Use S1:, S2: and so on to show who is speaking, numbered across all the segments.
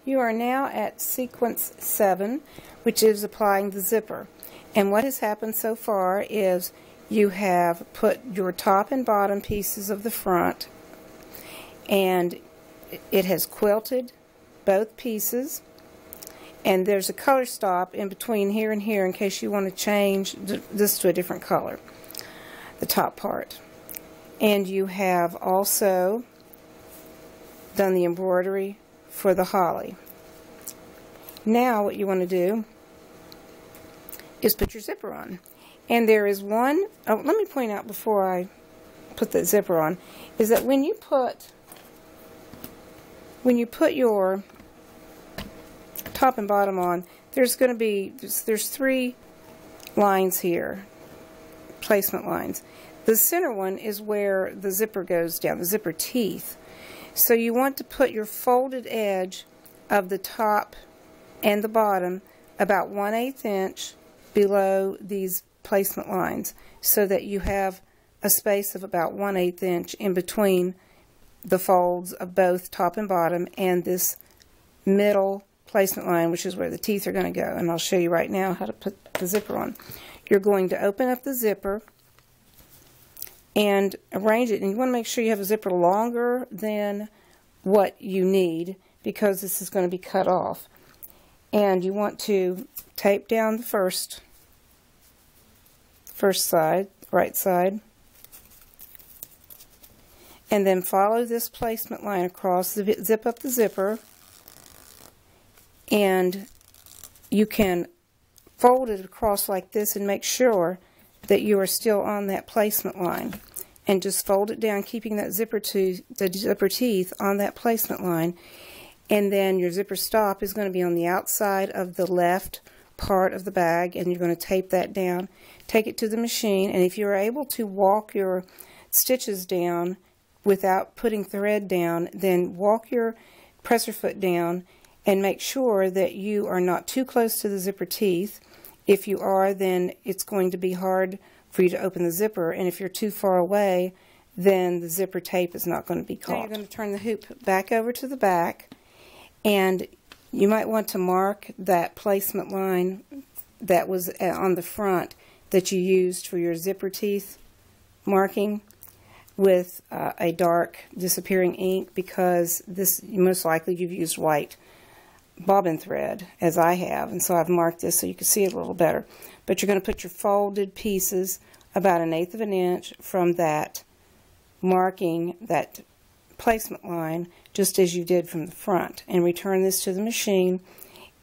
S1: You are now at sequence 7, which is applying the zipper. And what has happened so far is you have put your top and bottom pieces of the front, and it has quilted both pieces, and there's a color stop in between here and here in case you want to change this to a different color, the top part. And you have also done the embroidery for the holly. Now what you want to do is put your zipper on. And there is one, let me point out before I put the zipper on, is that when you put your top and bottom on, there's going to be, there's 3 lines here, placement lines. The center one is where the zipper goes down, the zipper teeth. So you want to put your folded edge of the top and the bottom about 1/8 inch below these placement lines, so that you have a space of about 1/8 inch in between the folds of both top and bottom and this middle placement line, which is where the teeth are going to go. And I'll show you right now how to put the zipper on. You're going to open up the zipper and arrange it, and you want to make sure you have a zipper longer than what you need, because this is going to be cut off. And you want to tape down the first side, right side, and then follow this placement line across, zip up the zipper, and you can fold it across like this and make sure that you are still on that placement line, and just fold it down, keeping that zipper teeth on that placement line. And then your zipper stop is going to be on the outside of the left part of the bag, and you're going to tape that down, take it to the machine, and if you're able to walk your stitches down without putting thread down, then walk your presser foot down and make sure that you are not too close to the zipper teeth. If you are, then it's going to be hard for you to open the zipper, and if you're too far away, then the zipper tape is not going to be caught. Now you're going to turn the hoop back over to the back, and you might want to mark that placement line that was on the front that you used for your zipper teeth marking with a dark disappearing ink, because this, most likely you've used white bobbin thread, as I have, and so I've marked this so you can see it a little better. But you're going to put your folded pieces about 1/8 of an inch from that marking, that placement line, just as you did from the front, and return this to the machine,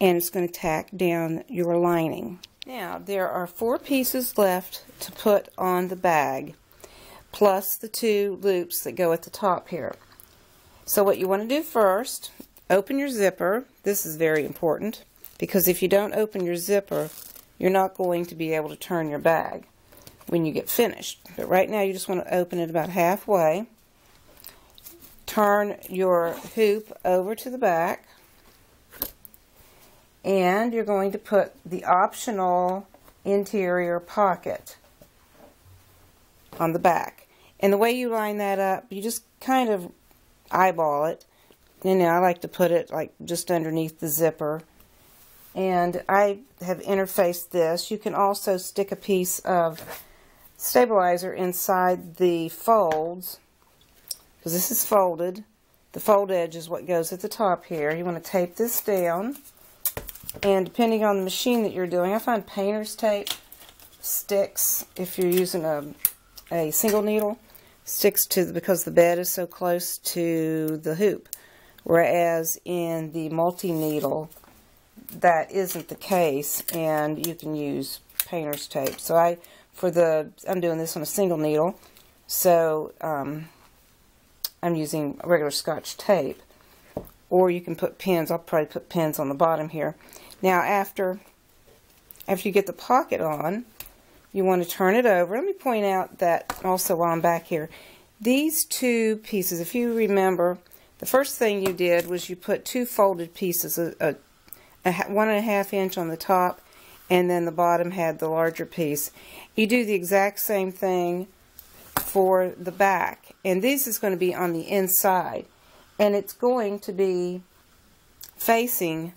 S1: and it's going to tack down your lining. Now there are 4 pieces left to put on the bag, plus the 2 loops that go at the top here. So what you want to do first, open your zipper. This is very important, because if you don't open your zipper, you're not going to be able to turn your bag when you get finished. But right now you just want to open it about halfway. Turn your hoop over to the back, and you're going to put the optional interior pocket on the back. And the way you line that up, you just kind of eyeball it. And I like to put it like just underneath the zipper. And I have interfaced this. You can also stick a piece of stabilizer inside the folds, because this is folded. The fold edge is what goes at the top here. You want to tape this down, and depending on the machine that you're doing, I find painter's tape sticks if you're using a single needle, sticks to, because the bed is so close to the hoop, whereas in the multi-needle that isn't the case, and you can use painter's tape. So I'm doing this on a single needle, so I'm using regular Scotch tape, or you can put pins. I'll probably put pins on the bottom here. Now after you get the pocket on, you want to turn it over. Let me point out that also while I'm back here, these 2 pieces, if you remember, the first thing you did was you put 2 folded pieces, a 1.5 inch on the top, and then the bottom had the larger piece. You do the exact same thing for the back, and this is going to be on the inside, and it's going to be facing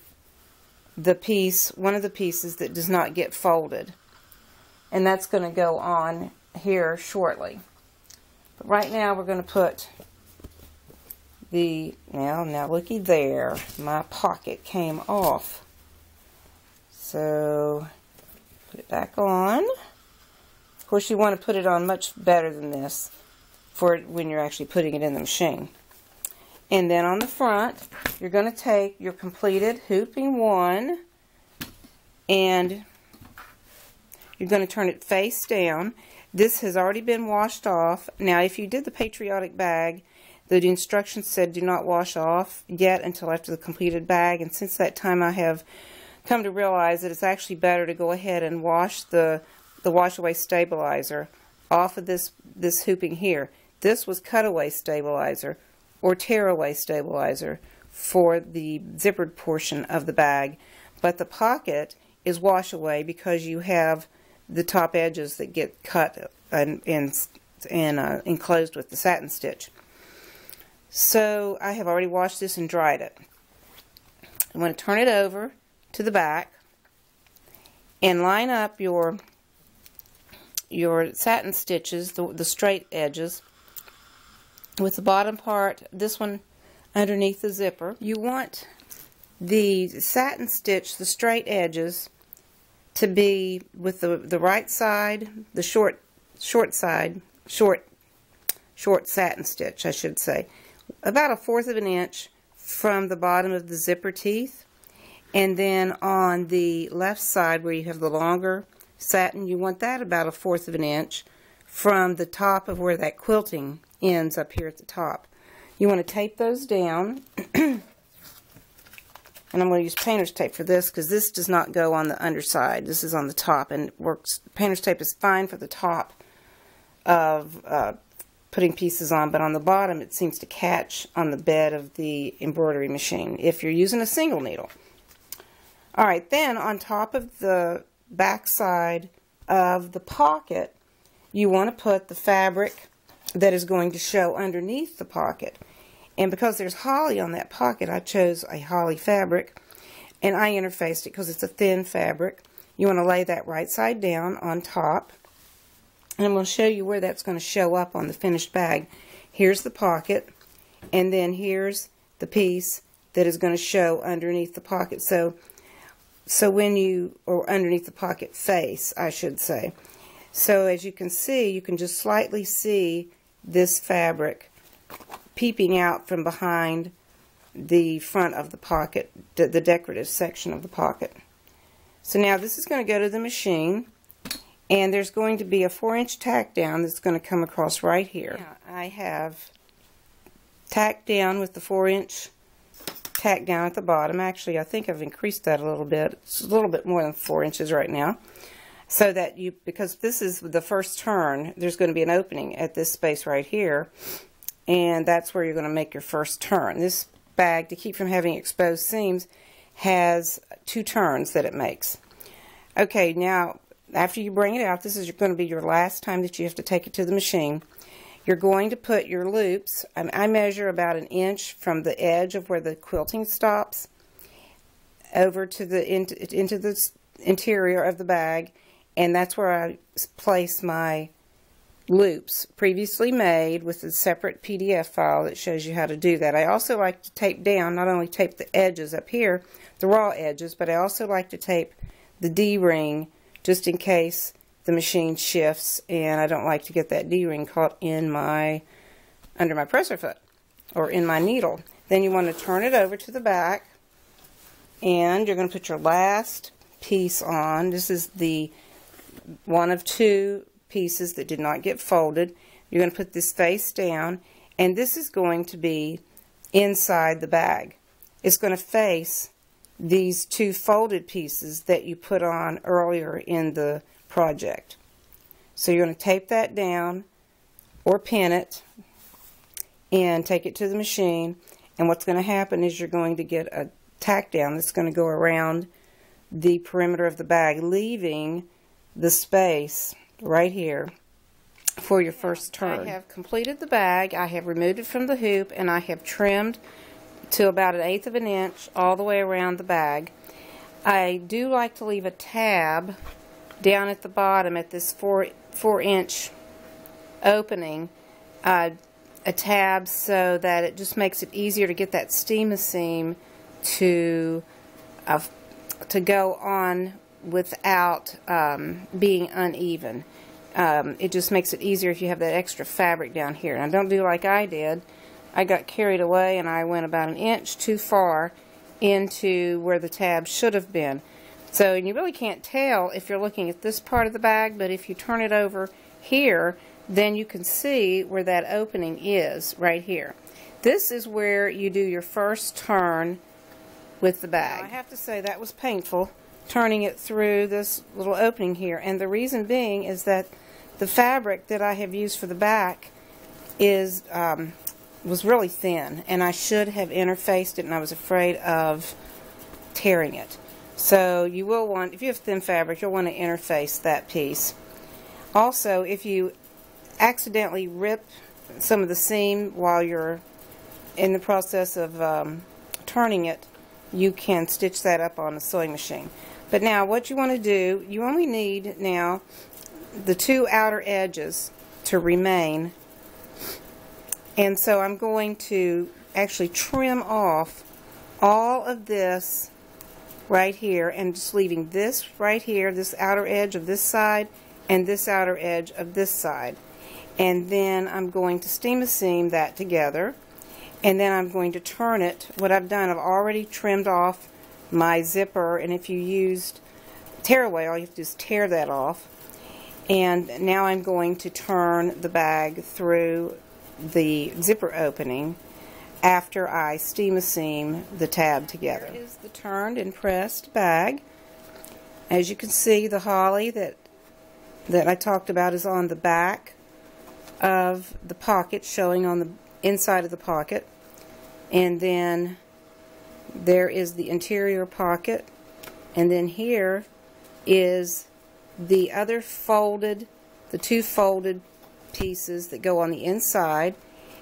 S1: the piece, one of the pieces that does not get folded. And that's going to go on here shortly. But right now we're going to put the, now looky there, my pocket came off. So put it back on. Of course you want to put it on much better than this for when you're actually putting it in the machine. And then on the front, you're going to take your completed hooping one and you're going to turn it face down. This has already been washed off. Now, if you did the patriotic bag, the instructions said do not wash off yet until after the completed bag. And since that time, I have come to realize that it's actually better to go ahead and wash the wash-away stabilizer off of this hooping here. This was cutaway stabilizer or tear-away stabilizer for the zippered portion of the bag, but the pocket is wash-away because you have the top edges that get cut and enclosed with the satin stitch. So I have already washed this and dried it. I'm going to turn it over to the back and line up your satin stitches, the straight edges, with the bottom part, this one underneath the zipper. You want the satin stitch, the straight edges, to be with the right side, the short satin stitch, I should say, about 1/4 of an inch from the bottom of the zipper teeth. And then on the left side where you have the longer satin, you want that about 1/4 of an inch from the top of where that quilting ends up here at the top. You want to tape those down. And I'm going to use painter's tape for this because this does not go on the underside. This is on the top and it works. Painter's tape is fine for the top of putting pieces on, but on the bottom it seems to catch on the bed of the embroidery machine if you're using a single needle. Alright, then on top of the back side of the pocket, you want to put the fabric that is going to show underneath the pocket. And because there's holly on that pocket, I chose a holly fabric and I interfaced it because it's a thin fabric. You want to lay that right side down on top. And I'm going to show you where that's going to show up on the finished bag. Here's the pocket, and then here's the piece that is going to show underneath the pocket. So when you, or underneath the pocket face, I should say. So as you can see, you can just slightly see this fabric peeping out from behind the front of the pocket, the decorative section of the pocket. So now this is going to go to the machine, and there's going to be a 4-inch tack down that's going to come across right here. Yeah, I have tacked down with the 4-inch tack down at the bottom. Actually, I think I've increased that a little bit. It's a little bit more than 4 inches right now. So that you, because this is the first turn, there's going to be an opening at this space right here, and that's where you're going to make your first turn. This bag, to keep from having exposed seams, has 2 turns that it makes. Okay, now after you bring it out, this is going to be your last time that you have to take it to the machine. You're going to put your loops, I measure about 1 inch from the edge of where the quilting stops over to the into the interior of the bag, and that's where I place my loops previously made with a separate PDF file that shows you how to do that. I also like to tape down, not only tape the edges up here, the raw edges, but I also like to tape the D-ring just in case the machine shifts and I don't like to get that D-ring caught in under my presser foot or in my needle. Then you want to turn it over to the back, and you're going to put your last piece on. This is the one of 2 pieces that did not get folded. You're going to put this face down, and this is going to be inside the bag. It's going to face these 2 folded pieces that you put on earlier in the project. So you're going to tape that down or pin it and take it to the machine, and what's going to happen is you're going to get a tack down that's going to go around the perimeter of the bag, leaving the space right here for your first turn. I have completed the bag, I have removed it from the hoop, and I have trimmed to about 1/8 of an inch all the way around the bag. I do like to leave a tab down at the bottom at this 4-inch opening, a tab so that it just makes it easier to get that steam-a-seam to go on without being uneven. It just makes it easier if you have that extra fabric down here. Now don't do like I did. I got carried away and I went about 1 inch too far into where the tab should have been. So you really can't tell if you're looking at this part of the bag, but if you turn it over here, then you can see where that opening is right here. This is where you do your first turn with the bag. Now, I have to say that was painful, turning it through this little opening here, and the reason being is that the fabric that I have used for the back is was really thin, and I should have interfaced it, and I was afraid of tearing it. So you will want, if you have thin fabric, you'll want to interface that piece. Also, if you accidentally rip some of the seam while you're in the process of turning it, you can stitch that up on a sewing machine. But now what you want to do, you only need now the 2 outer edges to remain. And so I'm going to actually trim off all of this right here and just leaving this right here, this outer edge of this side and this outer edge of this side. And then I'm going to steam-a-seam that together, and then I'm going to turn it. What I've done, I've already trimmed off my zipper, and if you used tearaway, all you have to do is tear that off. And now I'm going to turn the bag through the zipper opening after I steam-a-seam the tab together. Here is the turned and pressed bag. As you can see, the holly that I talked about is on the back of the pocket, showing on the inside of the pocket. And then there is the interior pocket, and then here is the other folded, the 2 folded pieces that go on the inside,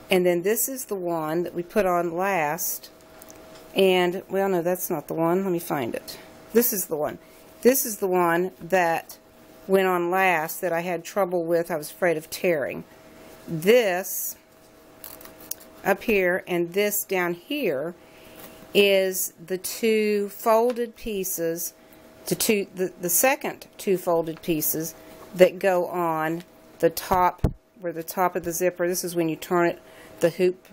S1: and then this is the one that we put on last. And well, no, that's not the one. Let me find it. This is the one. This is the one that went on last that I had trouble with. I was afraid of tearing. This up here and this down here is the 2 folded pieces, the second 2 folded pieces that go on the top, where the top of the zipper. This is when you turn it, the hoop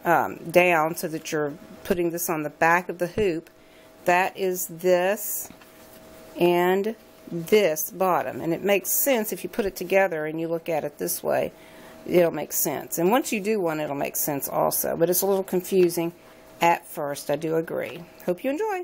S1: down, so that you're putting this on the back of the hoop. That is this and this bottom, and it makes sense if you put it together and you look at it this way. It'll make sense, and once you do one, it'll make sense also, but it's a little confusing at first. I do agree. Hope you enjoy.